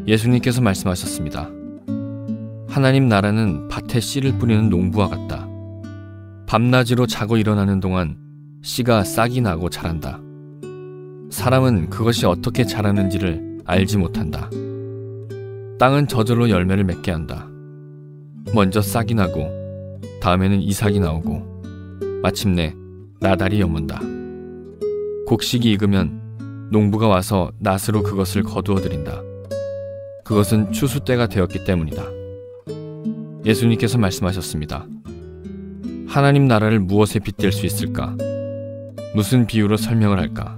예수님께서 말씀하셨습니다. 하나님 나라는 밭에 씨를 뿌리는 농부와 같다. 밤낮으로 자고 일어나는 동안 씨가 싹이 나고 자란다. 사람은 그것이 어떻게 자라는지를 알지 못한다. 땅은 저절로 열매를 맺게 한다. 먼저 싹이 나고 다음에는 이삭이 나오고 마침내 나달이 여문다. 곡식이 익으면 농부가 와서 낫으로 그것을 거두어들인다. 그것은 추수 때가 되었기 때문이다. 예수님께서 말씀하셨습니다. 하나님 나라를 무엇에 빗댈 수 있을까? 무슨 비유로 설명을 할까?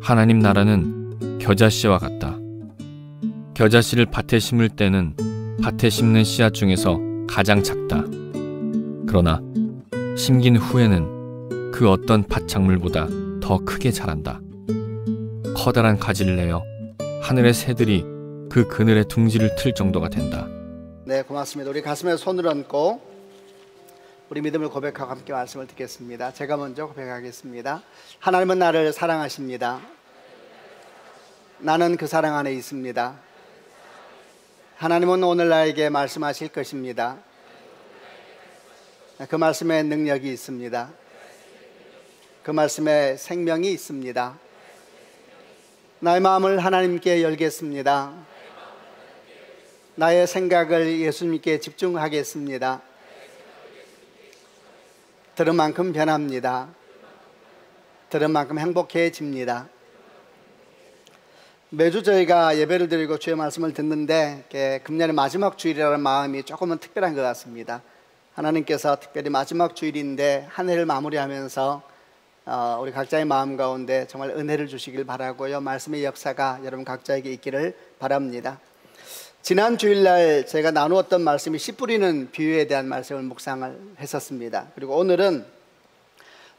하나님 나라는 겨자씨와 같다. 겨자씨를 밭에 심을 때는 밭에 심는 씨앗 중에서 가장 작다. 그러나 심긴 후에는 그 어떤 밭작물보다 더 크게 자란다. 커다란 가지를 내어 하늘의 새들이 그 그늘에 둥지를 틀 정도가 된다. 네, 고맙습니다. 우리 가슴에 손을 얹고 우리 믿음을 고백하고 함께 말씀을 듣겠습니다. 제가 먼저 고백하겠습니다. 하나님은 나를 사랑하십니다. 나는 그 사랑 안에 있습니다. 하나님은 오늘 나에게 말씀하실 것입니다. 그 말씀에 능력이 있습니다. 그 말씀에 생명이 있습니다. 나의 마음을 하나님께 열겠습니다. 나의 생각을 예수님께 집중하겠습니다. 들은 만큼 변합니다. 들은 만큼 행복해집니다. 매주 저희가 예배를 드리고 주의 말씀을 듣는데 금년의 마지막 주일이라는 마음이 조금은 특별한 것 같습니다. 하나님께서 특별히 마지막 주일인데 한 해를 마무리하면서 우리 각자의 마음 가운데 정말 은혜를 주시길 바라고요. 말씀의 역사가 여러분 각자에게 있기를 바랍니다. 지난 주일날 제가 나누었던 말씀이 씨 뿌리는 비유에 대한 말씀을 묵상을 했었습니다. 그리고 오늘은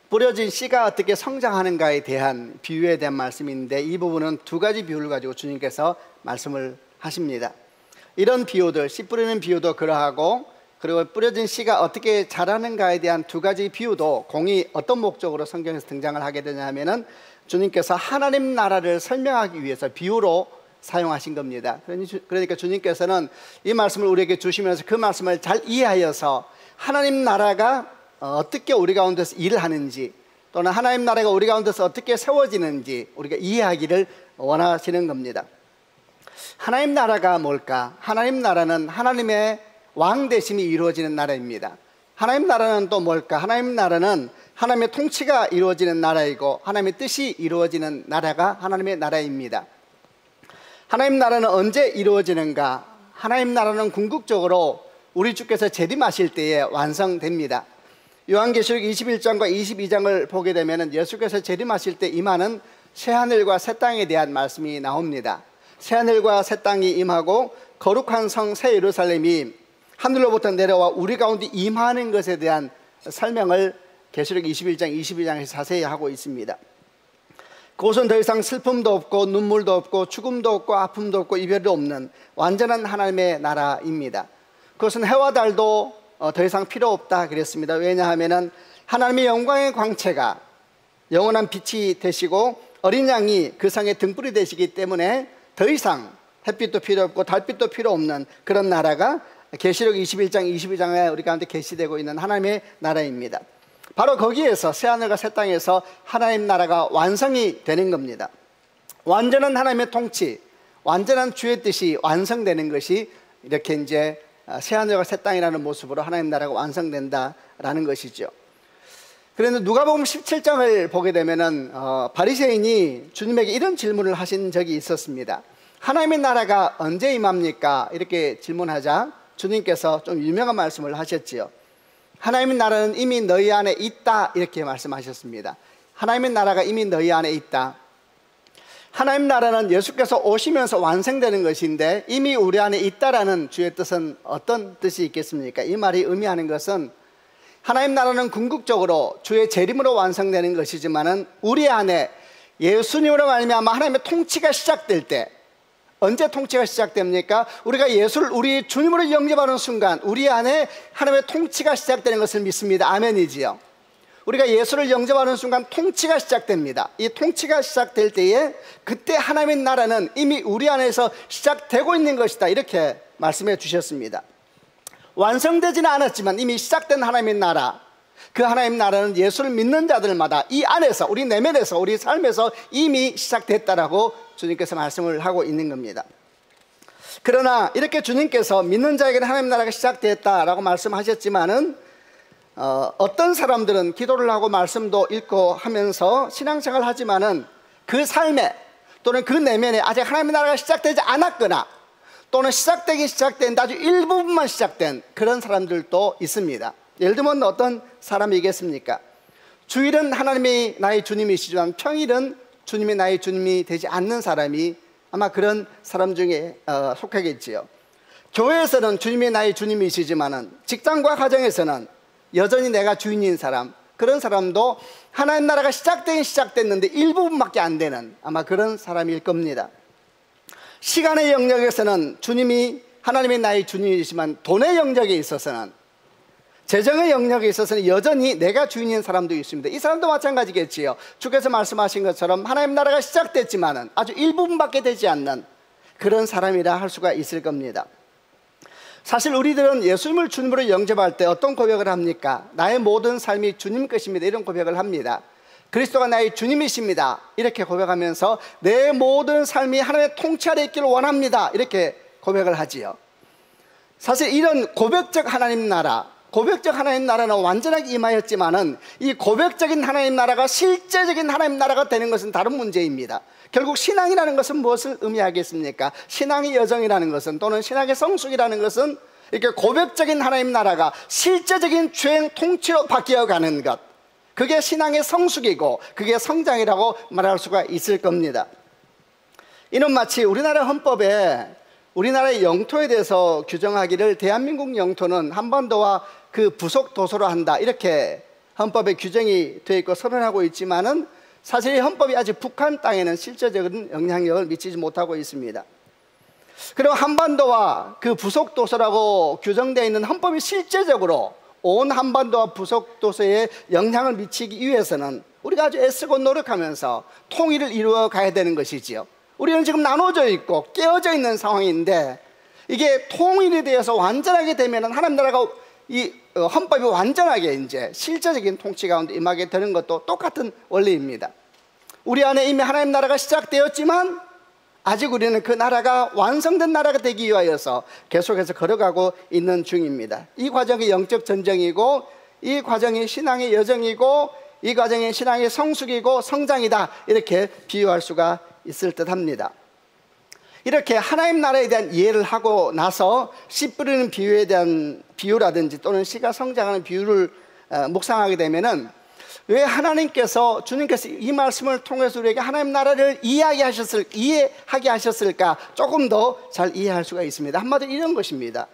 뿌려진 씨가 어떻게 성장하는가에 대한 비유에 대한 말씀인데, 이 부분은 두 가지 비유를 가지고 주님께서 말씀을 하십니다. 이런 비유들, 씨 뿌리는 비유도 그러하고, 그리고 뿌려진 씨가 어떻게 자라는가에 대한 두 가지 비유도 공이 어떤 목적으로 성경에서 등장을 하게 되냐면은 주님께서 하나님 나라를 설명하기 위해서 비유로 사용하신 겁니다. 그러니까 주님께서는 이 말씀을 우리에게 주시면서 그 말씀을 잘 이해하여서 하나님 나라가 어떻게 우리 가운데서 일을 하는지, 또는 하나님 나라가 우리 가운데서 어떻게 세워지는지 우리가 이해하기를 원하시는 겁니다. 하나님 나라가 뭘까? 하나님 나라는 하나님의 왕 되심이 이루어지는 나라입니다. 하나님 나라는 또 뭘까? 하나님 나라는 하나님의 통치가 이루어지는 나라이고 하나님의 뜻이 이루어지는 나라가 하나님의 나라입니다. 하나님 나라는 언제 이루어지는가? 하나님 나라는 궁극적으로 우리 주께서 재림하실 때에 완성됩니다. 요한계시록 21장과 22장을 보게 되면 예수께서 재림하실 때 임하는 새하늘과 새 땅에 대한 말씀이 나옵니다. 새하늘과 새 땅이 임하고 거룩한 성 새 예루살렘이 하늘로부터 내려와 우리 가운데 임하는 것에 대한 설명을 계시록 21장, 22장에서 자세히 하고 있습니다. 그곳은 더 이상 슬픔도 없고 눈물도 없고 죽음도 없고 아픔도 없고 이별도 없는 완전한 하나님의 나라입니다. 그것은 해와 달도 더 이상 필요 없다 그랬습니다. 왜냐하면 하나님의 영광의 광채가 영원한 빛이 되시고 어린 양이 그 성의 등불이 되시기 때문에 더 이상 햇빛도 필요 없고 달빛도 필요 없는 그런 나라가 계시록 21장, 22장에 우리 가운데 계시되고 있는 하나님의 나라입니다. 바로 거기에서 새하늘과 새 땅에서 하나님 나라가 완성이 되는 겁니다. 완전한 하나님의 통치, 완전한 주의 뜻이 완성되는 것이 이렇게 이제 새하늘과 새 땅이라는 모습으로 하나님 나라가 완성된다라는 것이죠. 그런데 누가복음 17장을 보게 되면은 바리새인이 주님에게 이런 질문을 하신 적이 있었습니다. 하나님의 나라가 언제 임합니까? 이렇게 질문하자 주님께서 좀 유명한 말씀을 하셨지요. 하나님의 나라는 이미 너희 안에 있다, 이렇게 말씀하셨습니다. 하나님의 나라가 이미 너희 안에 있다. 하나님 나라는 예수께서 오시면서 완성되는 것인데 이미 우리 안에 있다라는 주의 뜻은 어떤 뜻이 있겠습니까? 이 말이 의미하는 것은 하나님 나라는 궁극적으로 주의 재림으로 완성되는 것이지만은 우리 안에 예수님으로 말미암아 하나님의 통치가 시작될 때, 언제 통치가 시작됩니까? 우리가 예수를 우리 주님으로 영접하는 순간 우리 안에 하나님의 통치가 시작되는 것을 믿습니다. 아멘이지요. 우리가 예수를 영접하는 순간 통치가 시작됩니다. 이 통치가 시작될 때에 그때 하나님의 나라는 이미 우리 안에서 시작되고 있는 것이다, 이렇게 말씀해 주셨습니다. 완성되지는 않았지만 이미 시작된 하나님의 나라, 그 하나님의 나라는 예수를 믿는 자들마다 이 안에서, 우리 내면에서, 우리 삶에서 이미 시작됐다라고 주님께서 말씀을 하고 있는 겁니다. 그러나 이렇게 주님께서 믿는 자에게는 하나님 나라가 시작됐다라고 말씀하셨지만은 어떤 사람들은 기도를 하고 말씀도 읽고 하면서 신앙생활을 하지만은 그 삶에 또는 그 내면에 아직 하나님의 나라가 시작되지 않았거나 또는 시작된 아주 일부분만 시작된 그런 사람들도 있습니다. 예를 들면 어떤 사람이겠습니까? 주일은 하나님이 나의 주님이시지만 평일은 주님이 나의 주님이 되지 않는 사람이 아마 그런 사람 중에 속하겠지요. 교회에서는 주님이 나의 주님이시지만은 직장과 가정에서는 여전히 내가 주인인 사람, 그런 사람도 하나님 나라가 시작됐는데 일부분밖에 안 되는 아마 그런 사람일 겁니다. 시간의 영역에서는 주님이 하나님이 나의 주님이시지만 돈의 영역에 있어서는, 재정의 영역에 있어서는 여전히 내가 주인인 사람도 있습니다. 이 사람도 마찬가지겠지요. 주께서 말씀하신 것처럼 하나님 나라가 시작됐지만은 아주 일부분밖에 되지 않는 그런 사람이라 할 수가 있을 겁니다. 사실 우리들은 예수님을 주님으로 영접할 때 어떤 고백을 합니까? 나의 모든 삶이 주님 것입니다, 이런 고백을 합니다. 그리스도가 나의 주님이십니다, 이렇게 고백하면서 내 모든 삶이 하나님의 통치 아래 있기를 원합니다, 이렇게 고백을 하지요. 사실 이런 고백적 하나님 나라, 고백적 하나님 나라는 완전하게 임하였지만은 이 고백적인 하나님 나라가 실제적인 하나님 나라가 되는 것은 다른 문제입니다. 결국 신앙이라는 것은 무엇을 의미하겠습니까? 신앙의 여정이라는 것은, 또는 신앙의 성숙이라는 것은 이렇게 고백적인 하나님 나라가 실제적인 주행 통치로 바뀌어가는 것, 그게 신앙의 성숙이고 그게 성장이라고 말할 수가 있을 겁니다. 이는 마치 우리나라 헌법에 우리나라의 영토에 대해서 규정하기를 대한민국 영토는 한반도와 그 부속 도서로 한다, 이렇게 헌법에 규정이 되어 있고 선언하고 있지만은 사실 이 헌법이 아직 북한 땅에는 실제적인 영향력을 미치지 못하고 있습니다. 그리고 한반도와 그 부속 도서라고 규정되어 있는 헌법이 실제적으로 온 한반도와 부속 도서에 영향을 미치기 위해서는 우리가 아주 애쓰고 노력하면서 통일을 이루어 가야 되는 것이지요. 우리는 지금 나눠져 있고 깨어져 있는 상황인데, 이게 통일에 대해서 완전하게 되면 하나님 나라가 이 헌법이 완전하게 이제 실제적인 통치 가운데 임하게 되는 것도 똑같은 원리입니다. 우리 안에 이미 하나님 나라가 시작되었지만 아직 우리는 그 나라가 완성된 나라가 되기 위하여서 계속해서 걸어가고 있는 중입니다. 이 과정이 영적 전쟁이고, 이 과정이 신앙의 여정이고, 이 과정이 신앙의 성숙이고 성장이다, 이렇게 비유할 수가 있을 듯 합니다. 이렇게 하나님 나라에 대한 이해를 하고 나서 씨 뿌리는 비유에 대한 비유라든지 또는 씨가 성장하는 비유를 묵상하게 되면은 왜 하나님께서, 주님께서 이 말씀을 통해서 우리에게 하나님 나라를 이해하게 하셨을까 조금 더 잘 이해할 수가 있습니다. 한마디로 이런 것입니다.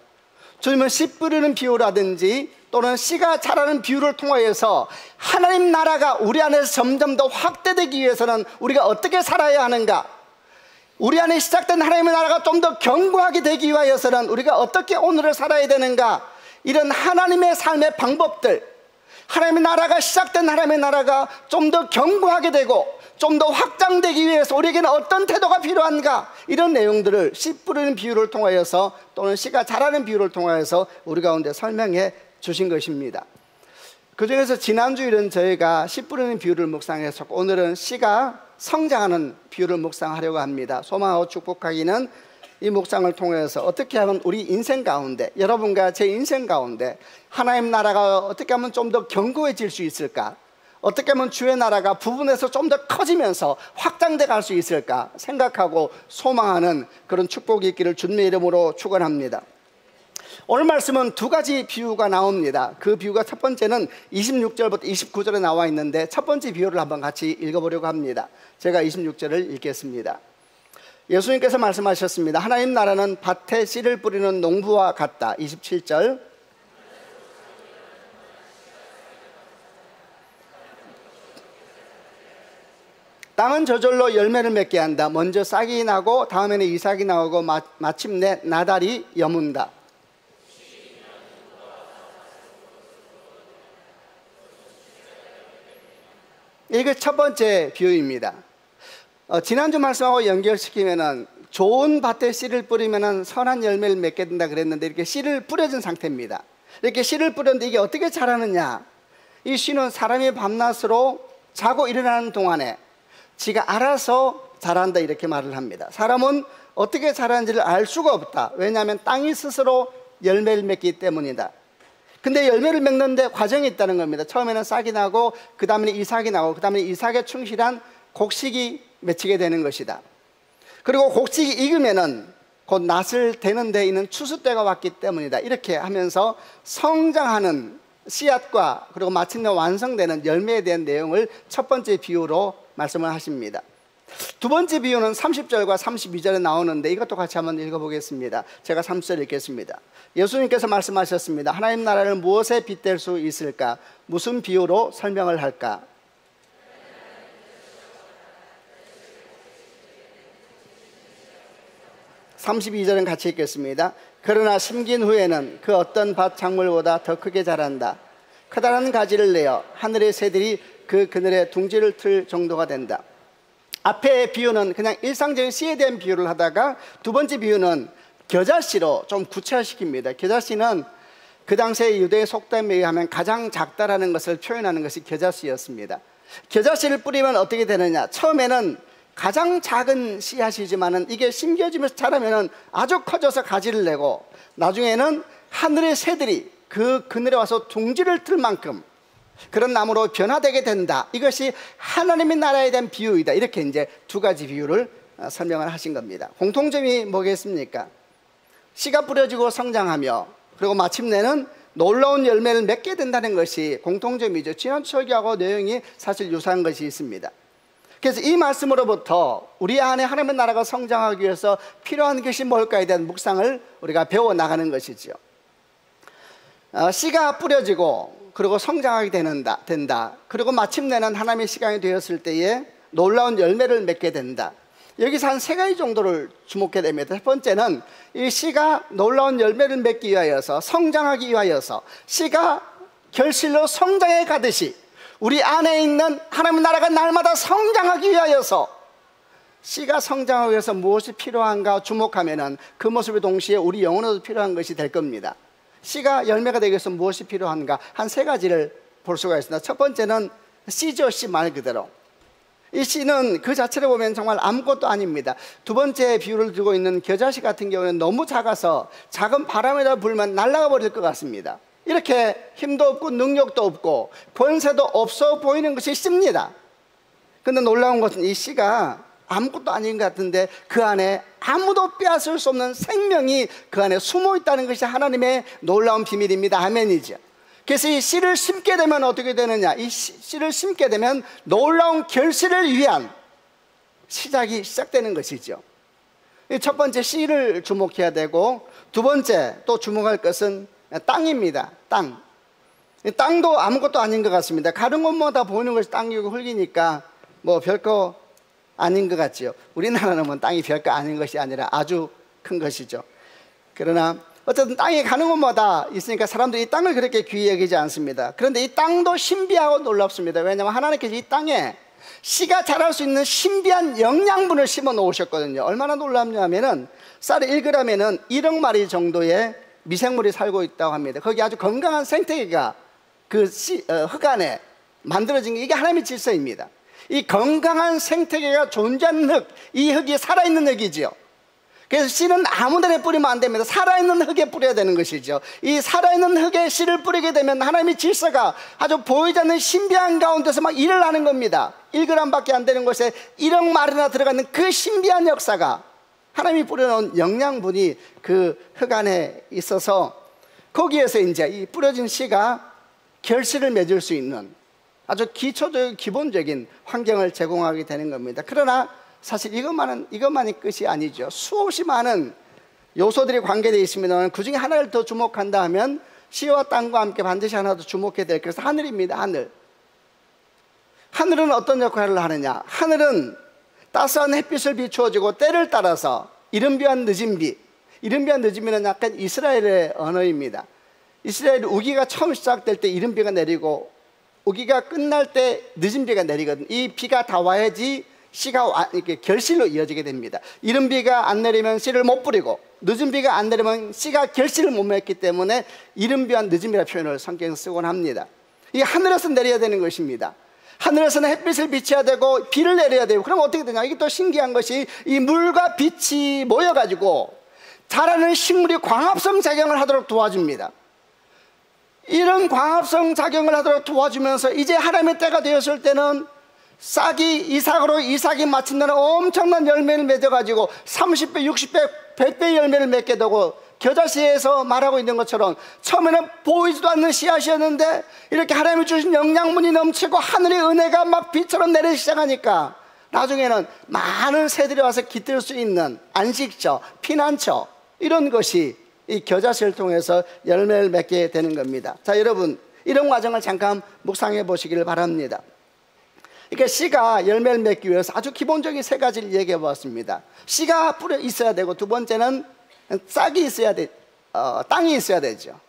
주님은 씨 뿌리는 비유라든지 또는 씨가 자라는 비유를 통하여서 하나님 나라가 우리 안에서 점점 더 확대되기 위해서는 우리가 어떻게 살아야 하는가, 우리 안에 시작된 하나님의 나라가 좀 더 견고하게 되기 위하여서는 우리가 어떻게 오늘을 살아야 되는가, 이런 하나님의 삶의 방법들, 하나님의 나라가 시작된 하나님의 나라가 좀 더 견고하게 되고 좀 더 확장되기 위해서 우리에게는 어떤 태도가 필요한가, 이런 내용들을 씨 뿌리는 비유를 통하여서 또는 씨가 자라는 비유를 통하여서 우리 가운데 설명해 주신 것입니다. 그 중에서 지난주일은 저희가 씨 뿌리는 비유를 묵상했었고, 오늘은 씨가 성장하는 비유를 묵상하려고 합니다. 소망하고 축복하기는 이 묵상을 통해서 어떻게 하면 우리 인생 가운데, 여러분과 제 인생 가운데 하나님 나라가 어떻게 하면 좀 더 견고해질 수 있을까, 어떻게 하면 주의 나라가 부분에서 좀 더 커지면서 확장돼 갈 수 있을까 생각하고 소망하는 그런 축복이 있기를 주님의 이름으로 축원합니다. 오늘 말씀은 두 가지 비유가 나옵니다. 그 비유가 첫 번째는 26절부터 29절에 나와 있는데, 첫 번째 비유를 한번 같이 읽어보려고 합니다. 제가 26절을 읽겠습니다. 예수님께서 말씀하셨습니다. 하나님 나라는 밭에 씨를 뿌리는 농부와 같다. 27절. 땅은 저절로 열매를 맺게 한다. 먼저 싹이 나고 다음에는 이삭이 나오고 마침내 나달이 여문다. 이게 첫 번째 비유입니다. 지난주 말씀하고 연결시키면은 좋은 밭에 씨를 뿌리면은 선한 열매를 맺게 된다 그랬는데, 이렇게 씨를 뿌려진 상태입니다. 이렇게 씨를 뿌렸는데 이게 어떻게 자라느냐? 이 씨는 사람이 밤낮으로 자고 일어나는 동안에 지가 알아서 자란다, 이렇게 말을 합니다. 사람은 어떻게 자라는지를 알 수가 없다. 왜냐하면 땅이 스스로 열매를 맺기 때문이다. 근데 열매를 맺는데 과정이 있다는 겁니다. 처음에는 싹이 나고, 그 다음에는 이삭이 나고, 그 다음에 이삭에 충실한 곡식이 맺히게 되는 것이다. 그리고 곡식이 익으면은 곧 낫을 대는 데 있는 추수 때가 왔기 때문이다. 이렇게 하면서 성장하는 씨앗과 그리고 마침내 완성되는 열매에 대한 내용을 첫 번째 비유로 말씀을 하십니다. 두 번째 비유는 30절과 32절에 나오는데, 이것도 같이 한번 읽어보겠습니다. 제가 30절 읽겠습니다. 예수님께서 말씀하셨습니다. 하나님 나라를 무엇에 빗댈 수 있을까? 무슨 비유로 설명을 할까? 32절은 같이 읽겠습니다. 그러나 심긴 후에는 그 어떤 밭 작물보다 더 크게 자란다. 커다란 가지를 내어 하늘의 새들이 그 그늘에 둥지를 틀 정도가 된다. 앞의 비유는 그냥 일상적인 씨에 대한 비유를 하다가, 두 번째 비유는 겨자씨로 좀 구체화시킵니다. 겨자씨는 그 당시에 유대의 속담에 의하면 가장 작다라는 것을 표현하는 것이 겨자씨였습니다. 겨자씨를 뿌리면 어떻게 되느냐? 처음에는 가장 작은 씨앗이지만은 이게 심겨지면서 자라면은 아주 커져서 가지를 내고, 나중에는 하늘의 새들이 그 그늘에 와서 둥지를 틀 만큼 그런 나무로 변화되게 된다. 이것이 하나님의 나라에 대한 비유이다. 이렇게 이제 두 가지 비유를 설명을 하신 겁니다. 공통점이 뭐겠습니까? 씨가 뿌려지고 성장하며, 그리고 마침내는 놀라운 열매를 맺게 된다는 것이 공통점이죠. 지난 설교하고 내용이 사실 유사한 것이 있습니다. 그래서 이 말씀으로부터 우리 안에 하나님의 나라가 성장하기 위해서 필요한 것이 뭘까에 대한 묵상을 우리가 배워나가는 것이죠. 씨가 뿌려지고 그리고 성장하게 된다. 그리고 마침내는 하나님의 시간이 되었을 때에 놀라운 열매를 맺게 된다. 여기서 한 세 가지 정도를 주목해야 됩니다. 첫 번째는 이 씨가 놀라운 열매를 맺기 위하여서, 성장하기 위하여서, 씨가 결실로 성장해 가듯이 우리 안에 있는 하나님의 나라가 날마다 성장하기 위하여서, 씨가 성장하기 위해서 무엇이 필요한가 주목하면은 그 모습에 동시에 우리 영혼에도 필요한 것이 될 겁니다. 씨가 열매가 되기 위해서 무엇이 필요한가, 한 세 가지를 볼 수가 있습니다. 첫 번째는 씨죠. 씨 말 그대로. 이 씨는 그 자체를 보면 정말 아무것도 아닙니다. 두 번째 비유를 들고 있는 겨자씨 같은 경우는 너무 작아서 작은 바람에다 불면 날아가 버릴 것 같습니다. 이렇게 힘도 없고 능력도 없고 권세도 없어 보이는 것이 씨입니다. 그런데 놀라운 것은 이 씨가 아무것도 아닌 것 같은데 그 안에 아무도 빼앗을 수 없는 생명이 그 안에 숨어 있다는 것이 하나님의 놀라운 비밀입니다. 아멘이죠. 그래서 이 씨를 심게 되면 어떻게 되느냐? 이 씨를 심게 되면 놀라운 결실을 위한 시작이 시작되는 것이죠. 첫 번째 씨를 주목해야 되고, 두 번째 또 주목할 것은 땅입니다. 땅도 아무것도 아닌 것 같습니다. 가는 곳마다 보이는 것이 땅이고 흙이니까 뭐 별거 아닌 것 같지요. 우리나라는 뭐 땅이 별거 아닌 것이 아니라 아주 큰 것이죠. 그러나 어쨌든 땅에 가는 곳마다 있으니까 사람들이 이 땅을 그렇게 귀히 여기지 않습니다. 그런데 이 땅도 신비하고 놀랍습니다. 왜냐하면 하나님께서 이 땅에 씨가 자랄 수 있는 신비한 영양분을 심어 놓으셨거든요. 얼마나 놀랍냐면은 쌀이 1g에는 1억 마리 정도의 미생물이 살고 있다고 합니다. 거기 아주 건강한 생태계가 그 흙 안에 만들어진 게, 이게 하나님의 질서입니다. 이 건강한 생태계가 존재하는 흙, 이 흙이 살아있는 흙이지요. 그래서 씨는 아무 데나 뿌리면 안 됩니다. 살아있는 흙에 뿌려야 되는 것이죠. 이 살아있는 흙에 씨를 뿌리게 되면 하나님의 질서가 아주 보이지 않는 신비한 가운데서 막 일을 하는 겁니다. 1g밖에 안 되는 곳에 1억 마리나 들어가는 그 신비한 역사가, 하나님이 뿌려놓은 영양분이 그 흙 안에 있어서 거기에서 이제 이 뿌려진 씨가 결실을 맺을 수 있는 아주 기초적인 기본적인 환경을 제공하게 되는 겁니다. 그러나 사실 이것만이 끝이 아니죠. 수없이 많은 요소들이 관계되어 있습니다만 그 중에 하나를 더 주목한다 하면 씨와 땅과 함께 반드시 하나 더 주목해야 될 것은 하늘입니다. 하늘은 어떤 역할을 하느냐? 하늘은 따스한 햇빛을 비추어주고 때를 따라서 이른비한 늦은비, 이른비한 늦은비는 약간 이스라엘의 언어입니다. 이스라엘 우기가 처음 시작될 때 이른비가 내리고 오기가 끝날 때 늦은 비가 내리거든요. 이 비가 다 와야지 씨가 이렇게 결실로 이어지게 됩니다. 이른 비가 안 내리면 씨를 못 뿌리고, 늦은 비가 안 내리면 씨가 결실을 못 맺기 때문에 이른 비와 늦은 비라는 표현을 성경에서 쓰곤 합니다. 이게 하늘에서 내려야 되는 것입니다. 하늘에서는 햇빛을 비춰야 되고 비를 내려야 되고, 그럼 어떻게 되냐? 이게 또 신기한 것이 이 물과 빛이 모여가지고 자라는 식물이 광합성 작용을 하도록 도와줍니다. 이런 광합성 작용을 하도록 도와주면서 이제 하나님의 때가 되었을 때는 싹이 이삭으로 이삭이 마침내는 엄청난 열매를 맺어가지고 30배, 60배, 100배 열매를 맺게 되고, 겨자씨에서 말하고 있는 것처럼 처음에는 보이지도 않는 씨앗이었는데 이렇게 하나님이 주신 영양분이 넘치고 하늘의 은혜가 막 비처럼 내리기 시작하니까 나중에는 많은 새들이 와서 깃들 수 있는 안식처, 피난처, 이런 것이 이 겨자씨를 통해서 열매를 맺게 되는 겁니다. 자, 여러분, 이런 과정을 잠깐 묵상해 보시기를 바랍니다. 그러니까 씨가 열매를 맺기 위해서 아주 기본적인 세 가지를 얘기해 보았습니다. 씨가 뿌려 있어야 되고, 두 번째는 싹이 있어야 돼, 땅이 있어야 되죠.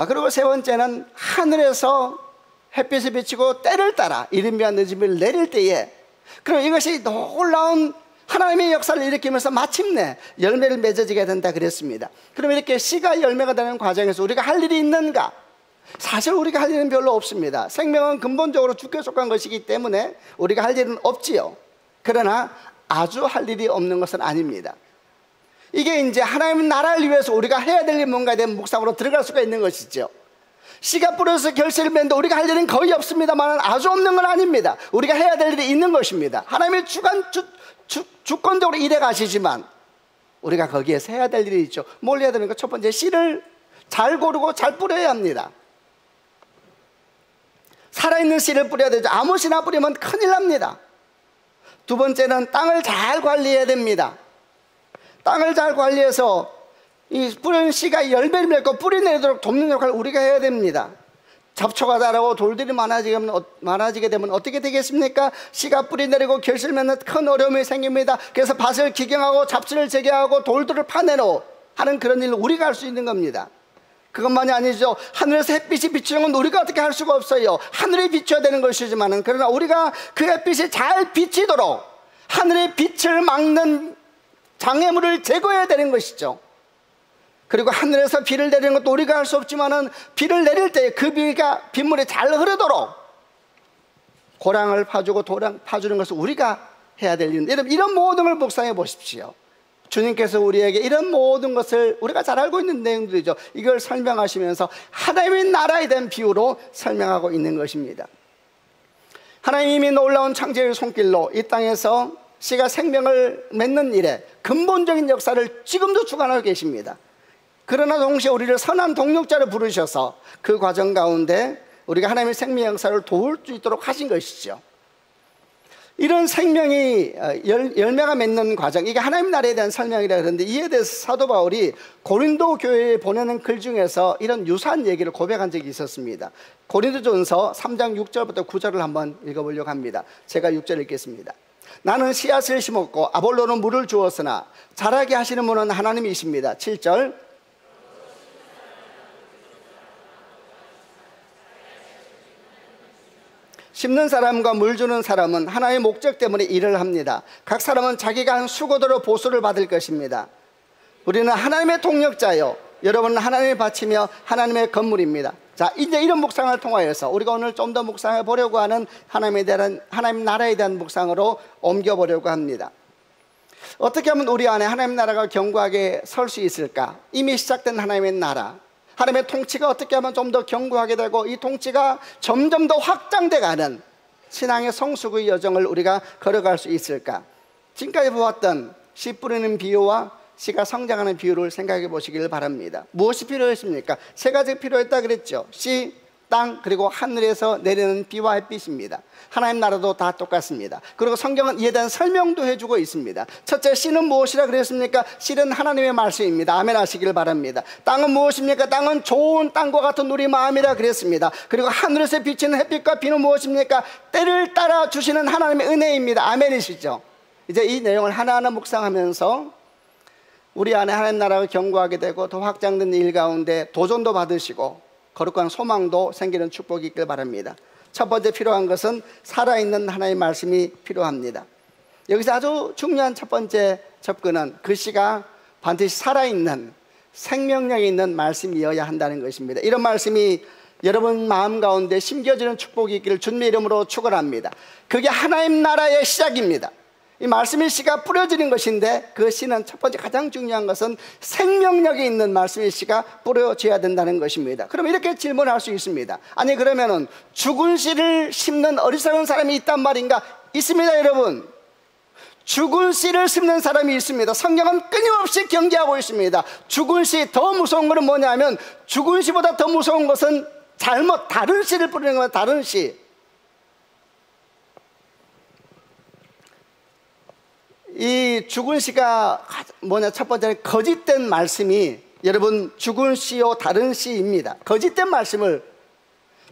그리고 세 번째는 하늘에서 햇빛을 비치고 때를 따라 이른 비와 늦은 비를 내릴 때에, 그럼 이것이 놀라운 하나님의 역사를 일으키면서 마침내 열매를 맺어지게 된다 그랬습니다. 그럼 이렇게 씨가 열매가 되는 과정에서 우리가 할 일이 있는가? 사실 우리가 할 일은 별로 없습니다. 생명은 근본적으로 주께 속한 것이기 때문에 우리가 할 일은 없지요. 그러나 아주 할 일이 없는 것은 아닙니다. 이게 이제 하나님 나라를 위해서 우리가 해야 될 일 뭔가에 대한 묵상으로 들어갈 수가 있는 것이죠. 씨가 뿌려서 결실을 맺는데 우리가 할 일은 거의 없습니다만 아주 없는 건 아닙니다. 우리가 해야 될 일이 있는 것입니다. 하나님의 주권적으로 일해 가시지만 우리가 거기에서 해야 될 일이 있죠. 뭘 해야 되는가? 첫 번째, 씨를 잘 고르고 잘 뿌려야 합니다. 살아있는 씨를 뿌려야 되죠. 아무 씨나 뿌리면 큰일 납니다. 두 번째는 땅을 잘 관리해야 됩니다. 땅을 잘 관리해서 이 뿌린 씨가 열매를 맺고 뿌리 내도록 돕는 역할을 우리가 해야 됩니다. 잡초가 자라고 돌들이 많아지게 되면 어떻게 되겠습니까? 씨가 뿌리 내리고 결실 맺는 큰 어려움이 생깁니다. 그래서 밭을 기경하고 잡초를 제거하고 돌들을 파내고 하는 그런 일을 우리가 할 수 있는 겁니다. 그것만이 아니죠. 하늘에서 햇빛이 비추는 건 우리가 어떻게 할 수가 없어요. 하늘이 비춰야 되는 것이지만, 그러나 우리가 그 햇빛이 잘 비치도록 하늘의 빛을 막는 장애물을 제거해야 되는 것이죠. 그리고 하늘에서 비를 내리는 것도 우리가 할 수 없지만은 비를 내릴 때 그 빗물이 잘 흐르도록 고랑을 파주고 도랑 파주는 것을 우리가 해야 될 일인데, 여러분, 이런 모든 걸 묵상해 보십시오. 주님께서 우리에게 이런 모든 것을 우리가 잘 알고 있는 내용들이죠. 이걸 설명하시면서 하나님의 나라에 대한 비유로 설명하고 있는 것입니다. 하나님이 놀라운 창조의 손길로 이 땅에서 씨가 생명을 맺는 일에 근본적인 역사를 지금도 주관하고 계십니다. 그러나 동시에 우리를 선한 동력자로 부르셔서 그 과정 가운데 우리가 하나님의 생명 역사를 도울 수 있도록 하신 것이죠. 이런 생명이 열매가 맺는 과정, 이게 하나님 나라에 대한 설명이라 그러는데, 이에 대해서 사도 바울이 고린도 교회에 보내는 글 중에서 이런 유사한 얘기를 고백한 적이 있었습니다. 고린도전서 3장 6절부터 9절을 한번 읽어보려고 합니다. 제가 6절 읽겠습니다. 나는 씨앗을 심었고 아볼로는 물을 주었으나 자라게 하시는 분은 하나님이십니다. 7절. 심는 사람과 물 주는 사람은 하나의 목적 때문에 일을 합니다. 각 사람은 자기가 한 수고대로 보수를 받을 것입니다. 우리는 하나님의 동력자요, 여러분은 하나님을 바치며 하나님의 건물입니다. 자, 이제 이런 묵상을 통하여서 우리가 오늘 좀 더 묵상해 보려고 하는 하나님 나라에 대한 묵상으로 옮겨보려고 합니다. 어떻게 하면 우리 안에 하나님 나라가 견고하게 설 수 있을까? 이미 시작된 하나님의 나라, 하나님의 통치가 어떻게 하면 좀 더 견고하게 되고 이 통치가 점점 더 확장돼가는 신앙의 성숙의 여정을 우리가 걸어갈 수 있을까? 지금까지 보았던 씨 뿌리는 비유와 씨가 성장하는 비유를 생각해 보시길 바랍니다. 무엇이 필요했습니까? 세 가지가 필요했다 그랬죠. 씨, 땅, 그리고 하늘에서 내리는 비와 햇빛입니다. 하나님 나라도 다 똑같습니다. 그리고 성경은 이에 대한 설명도 해주고 있습니다. 첫째, 씨는 무엇이라 그랬습니까? 씨는 하나님의 말씀입니다. 아멘 하시길 바랍니다. 땅은 무엇입니까? 땅은 좋은 땅과 같은 우리 마음이라 그랬습니다. 그리고 하늘에서 비치는 햇빛과 비는 무엇입니까? 때를 따라 주시는 하나님의 은혜입니다. 아멘이시죠? 이제 이 내용을 하나하나 묵상하면서 우리 안에 하나님 나라가 견고하게 되고 더 확장된 일 가운데 도전도 받으시고 거룩한 소망도 생기는 축복이 있길 바랍니다. 첫 번째 필요한 것은 살아있는 하나님의 말씀이 필요합니다. 여기서 아주 중요한 첫 번째 접근은 그 시가 반드시 살아있는 생명력이 있는 말씀이어야 한다는 것입니다. 이런 말씀이 여러분 마음 가운데 심겨지는 축복이 있기를 주님의 이름으로 축원합니다. 그게 하나님 나라의 시작입니다. 이 말씀의 씨가 뿌려지는 것인데 그 씨는 첫 번째 가장 중요한 것은 생명력이 있는 말씀의 씨가 뿌려져야 된다는 것입니다. 그럼 이렇게 질문할 수 있습니다. 아니 그러면은 죽은 씨를 심는 어리석은 사람이 있단 말인가? 있습니다 여러분. 죽은 씨를 심는 사람이 있습니다. 성경은 끊임없이 경계하고 있습니다. 죽은 씨, 더 무서운 것은 뭐냐면 죽은 씨보다 더 무서운 것은 다른 씨를 뿌리는 겁니다. 다른 씨. 이 죽은 씨가 첫 번째는 거짓된 말씀이 여러분 죽은 씨요 다른 씨입니다. 거짓된 말씀을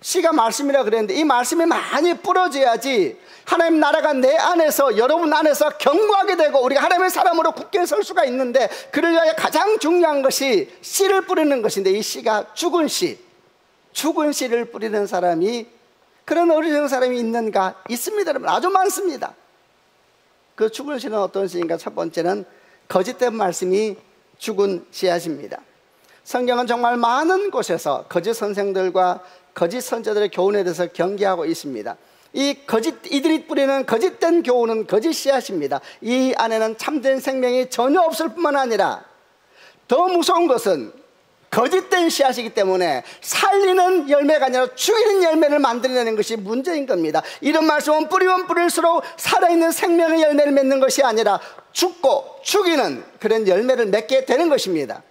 씨가 말씀이라 그랬는데 이 말씀이 많이 뿌려져야지 하나님 나라가 내 안에서 여러분 안에서 견고하게 되고 우리가 하나님의 사람으로 굳게 설 수가 있는데 그를 위하여 가장 중요한 것이 씨를 뿌리는 것인데 이 씨가 죽은 씨를 뿌리는 사람이 그런 어리석은 사람이 있는가? 있습니다 여러분. 아주 많습니다. 그 죽은 씨는 어떤 씨인가? 첫 번째는 거짓된 말씀이 죽은 씨앗입니다. 성경은 정말 많은 곳에서 거짓 선생들과 거짓 선자들의 교훈에 대해서 경계하고 있습니다. 이들이 뿌리는 거짓된 교훈은 거짓 씨앗입니다. 이 안에는 참된 생명이 전혀 없을 뿐만 아니라 더 무서운 것은 거짓된 씨앗이기 때문에 살리는 열매가 아니라 죽이는 열매를 만들어내는 것이 문제인 겁니다. 이런 말씀은 뿌리면 뿌릴수록 살아있는 생명의 열매를 맺는 것이 아니라 죽고 죽이는 그런 열매를 맺게 되는 것입니다.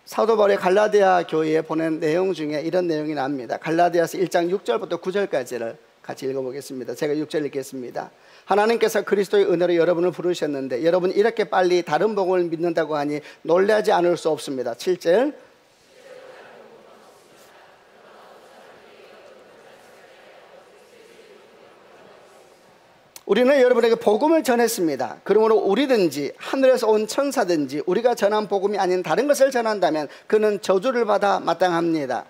사도 바울이 갈라디아 교회에 보낸 내용 중에 이런 내용이 나옵니다. 갈라디아서 1장 6절부터 9절까지를 같이 읽어보겠습니다. 제가 6절 읽겠습니다. 하나님께서 그리스도의 은혜로 여러분을 부르셨는데 여러분이 이렇게 빨리 다른 복음을 믿는다고 하니 놀라지 않을 수 없습니다. 7절 우리는 여러분에게 복음을 전했습니다. 그러므로 우리든지 하늘에서 온 천사든지 우리가 전한 복음이 아닌 다른 것을 전한다면 그는 저주를 받아 마땅합니다.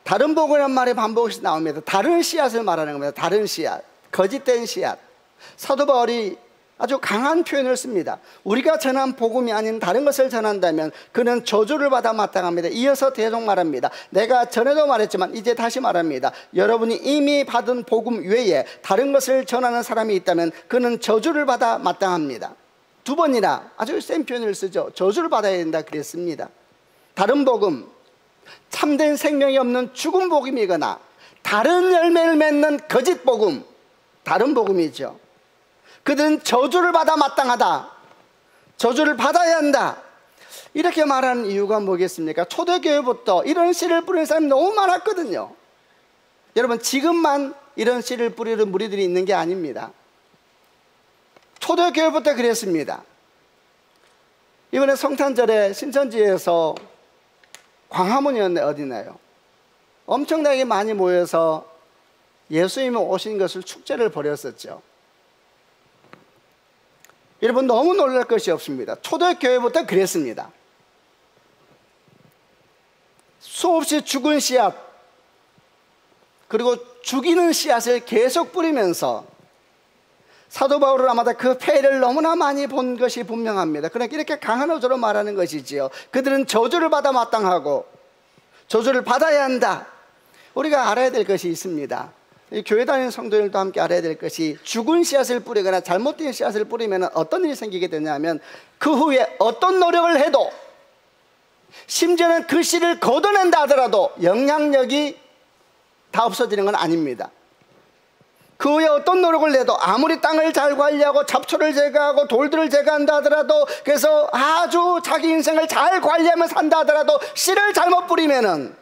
다른 복음이라는 말이 반복해서 나옵니다. 다른 씨앗을 말하는 겁니다. 다른 씨앗, 거짓된 씨앗. 사도 바울이 아주 강한 표현을 씁니다. 우리가 전한 복음이 아닌 다른 것을 전한다면 그는 저주를 받아 마땅합니다. 이어서 계속 말합니다. 내가 전에도 말했지만 이제 다시 말합니다. 여러분이 이미 받은 복음 외에 다른 것을 전하는 사람이 있다면 그는 저주를 받아 마땅합니다. 두 번이나 아주 센 표현을 쓰죠. 저주를 받아야 된다 그랬습니다. 다른 복음, 참된 생명이 없는 죽은 복음이거나 다른 열매를 맺는 거짓 복음, 다른 복음이죠. 그들은 저주를 받아 마땅하다. 저주를 받아야 한다. 이렇게 말하는 이유가 뭐겠습니까? 초대교회부터 이런 씨를 뿌리는 사람이 너무 많았거든요. 여러분 지금만 이런 씨를 뿌리는 무리들이 있는 게 아닙니다. 초대교회부터 그랬습니다. 이번에 성탄절에 신천지에서 광화문이었네 어디나요? 엄청나게 많이 모여서 예수님이 오신 것을 축제를 벌였었죠. 여러분 너무 놀랄 것이 없습니다. 초대교회부터 그랬습니다. 수없이 죽은 씨앗 그리고 죽이는 씨앗을 계속 뿌리면서 사도 바울은 아마도 그 폐해를 너무나 많이 본 것이 분명합니다. 그러니까 이렇게 강한 어조로 말하는 것이지요. 그들은 저주를 받아 마땅하고 저주를 받아야 한다. 우리가 알아야 될 것이 있습니다. 교회 다니는 성도들도 함께 알아야 될 것이 죽은 씨앗을 뿌리거나 잘못된 씨앗을 뿌리면 어떤 일이 생기게 되냐면 그 후에 어떤 노력을 해도 심지어는 그 씨를 걷어낸다 하더라도 영향력이 다 없어지는 건 아닙니다. 그 후에 어떤 노력을 해도 아무리 땅을 잘 관리하고 잡초를 제거하고 돌들을 제거한다 하더라도 그래서 아주 자기 인생을 잘 관리하며 산다 하더라도 씨를 잘못 뿌리면은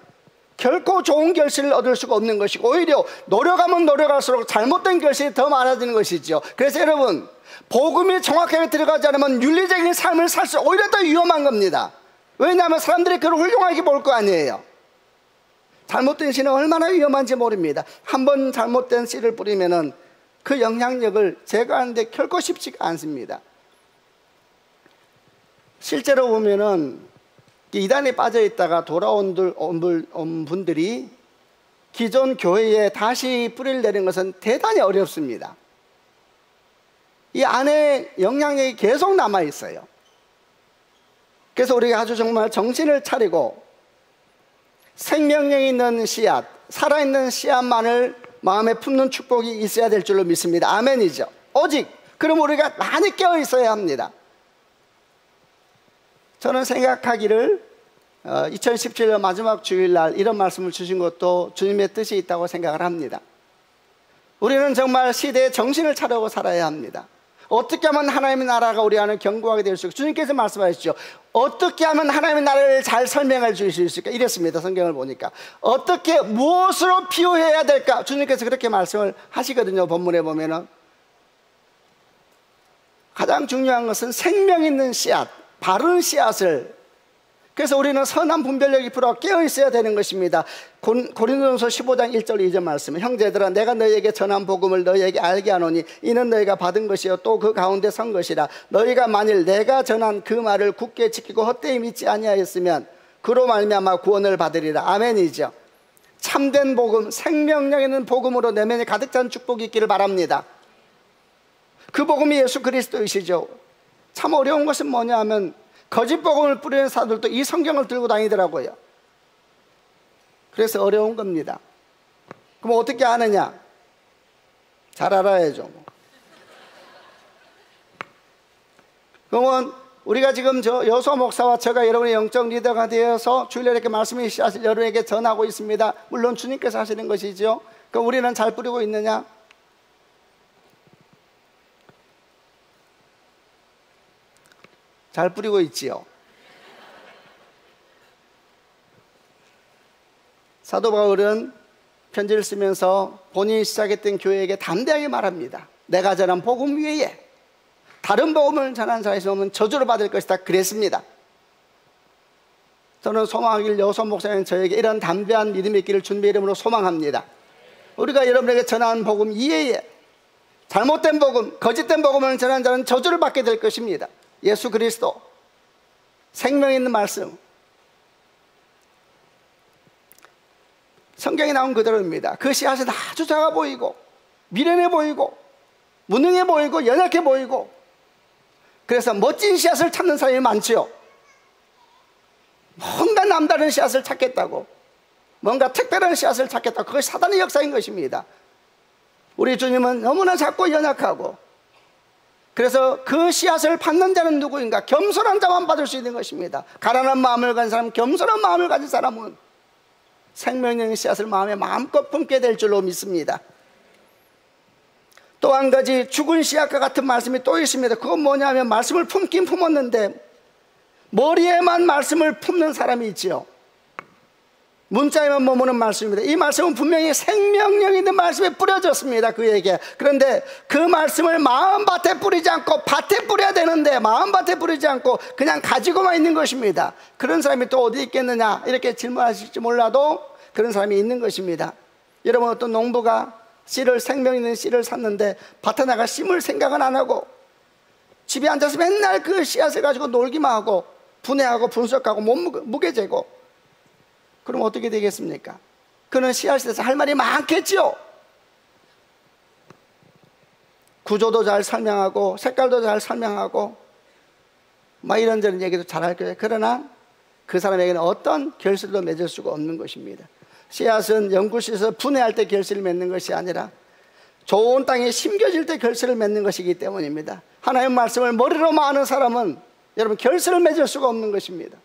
결코 좋은 결실을 얻을 수가 없는 것이고 오히려 노력하면 노력할수록 잘못된 결실이 더 많아지는 것이죠. 그래서 여러분 복음이 정확하게 들어가지 않으면 윤리적인 삶을 살수록 오히려 더 위험한 겁니다. 왜냐하면 사람들이 그걸 훌륭하게 볼 거 아니에요. 잘못된 씨는 얼마나 위험한지 모릅니다. 한번 잘못된 씨를 뿌리면은 그 영향력을 제거하는데 결코 쉽지가 않습니다. 실제로 보면은 이단에 빠져 있다가 돌아온 분들이 기존 교회에 다시 뿌리를 내는 것은 대단히 어렵습니다. 이 안에 영향력이 계속 남아 있어요. 그래서 우리가 아주 정말 정신을 차리고 생명력 있는 씨앗, 살아있는 씨앗만을 마음에 품는 축복이 있어야 될 줄로 믿습니다. 아멘이죠. 오직 그럼 우리가 많이 깨어 있어야 합니다. 저는 생각하기를 2017년 마지막 주일날 이런 말씀을 주신 것도 주님의 뜻이 있다고 생각을 합니다. 우리는 정말 시대에 정신을 차리고 살아야 합니다. 어떻게 하면 하나님의 나라가 우리 안에 견고하게 될 수 있을까? 주님께서 말씀하셨죠. 어떻게 하면 하나님의 나라를 잘 설명해 주실 수 있을까? 이랬습니다. 성경을 보니까. 어떻게 무엇으로 비유해야 될까? 주님께서 그렇게 말씀을 하시거든요. 본문에 보면은. 가장 중요한 것은 생명 있는 씨앗, 바른 씨앗을, 그래서 우리는 선한 분별력이 필요하고 깨어 있어야 되는 것입니다. 고린도전서 15장 1절 2절 말씀, 형제들아 내가 너희에게 전한 복음을 너희에게 알게 하노니 이는 너희가 받은 것이요 또 그 가운데 선 것이라. 너희가 만일 내가 전한 그 말을 굳게 지키고 헛되이 믿지 아니하였으면 그로 말미암아 구원을 받으리라. 아멘이죠. 참된 복음, 생명력 있는 복음으로 내면에 가득 찬 축복이 있기를 바랍니다. 그 복음이 예수 그리스도이시죠. 참 어려운 것은 뭐냐 하면 거짓 복음을 뿌리는 사람들도 이 성경을 들고 다니더라고요. 그래서 어려운 겁니다. 그럼 어떻게 아느냐? 잘 알아야죠. 그러면 우리가 지금 여소 목사와 제가 여러분의 영적 리더가 되어서 주일날 이렇게 말씀을 여러분에게 전하고 있습니다. 물론 주님께서 하시는 것이죠. 그럼 우리는 잘 뿌리고 있느냐? 잘 뿌리고 있지요. 사도 바울은 편지를 쓰면서 본인이 시작했던 교회에게 담대하게 말합니다. 내가 전한 복음 외에 다른 복음을 전한 자에게 오면 저주를 받을 것이다 그랬습니다. 저는 소망하길 여소 목사님 저에게 이런 담대한 믿음이 있기를 주님의 이름으로 소망합니다. 우리가 여러분에게 전한 복음 이외에 잘못된 복음, 거짓된 복음을 전한 자는 저주를 받게 될 것입니다. 예수 그리스도 생명 있는 말씀, 성경에 나온 그대로입니다. 그 씨앗은 아주 작아 보이고 미련해 보이고 무능해 보이고 연약해 보이고, 그래서 멋진 씨앗을 찾는 사람이 많지요. 뭔가 남다른 씨앗을 찾겠다고, 뭔가 특별한 씨앗을 찾겠다고. 그것이 사단의 역사인 것입니다. 우리 주님은 너무나 작고 연약하고, 그래서 그 씨앗을 받는 자는 누구인가? 겸손한 자만 받을 수 있는 것입니다. 가난한 마음을 가진 사람, 겸손한 마음을 가진 사람은 생명력의 씨앗을 마음에 마음껏 품게 될 줄로 믿습니다. 또 한 가지 죽은 씨앗과 같은 말씀이 또 있습니다. 그건 뭐냐면 말씀을 품긴 품었는데 머리에만 말씀을 품는 사람이 있지요. 문자에만 머무는 말씀입니다. 이 말씀은 분명히 생명력 있는 말씀에 뿌려졌습니다. 그에게. 그런데 그 말씀을 마음밭에 뿌리지 않고, 밭에 뿌려야 되는데 마음밭에 뿌리지 않고 그냥 가지고만 있는 것입니다. 그런 사람이 또 어디 있겠느냐 이렇게 질문하실지 몰라도 그런 사람이 있는 것입니다. 여러분, 어떤 농부가 생명 있는 씨를 샀는데 밭에 나가 심을 생각은 안 하고 집에 앉아서 맨날 그 씨앗을 가지고 놀기만 하고 분해하고 분석하고 무게 재고, 그럼 어떻게 되겠습니까? 그는 씨앗에서 할 말이 많겠지요. 구조도 잘 설명하고 색깔도 잘 설명하고 막 이런저런 얘기도 잘 할 거예요. 그러나 그 사람에게는 어떤 결실도 맺을 수가 없는 것입니다. 씨앗은 연구실에서 분해할 때 결실을 맺는 것이 아니라 좋은 땅에 심겨질 때 결실을 맺는 것이기 때문입니다. 하나님의 말씀을 머리로만 아는 사람은 여러분 결실을 맺을 수가 없는 것입니다.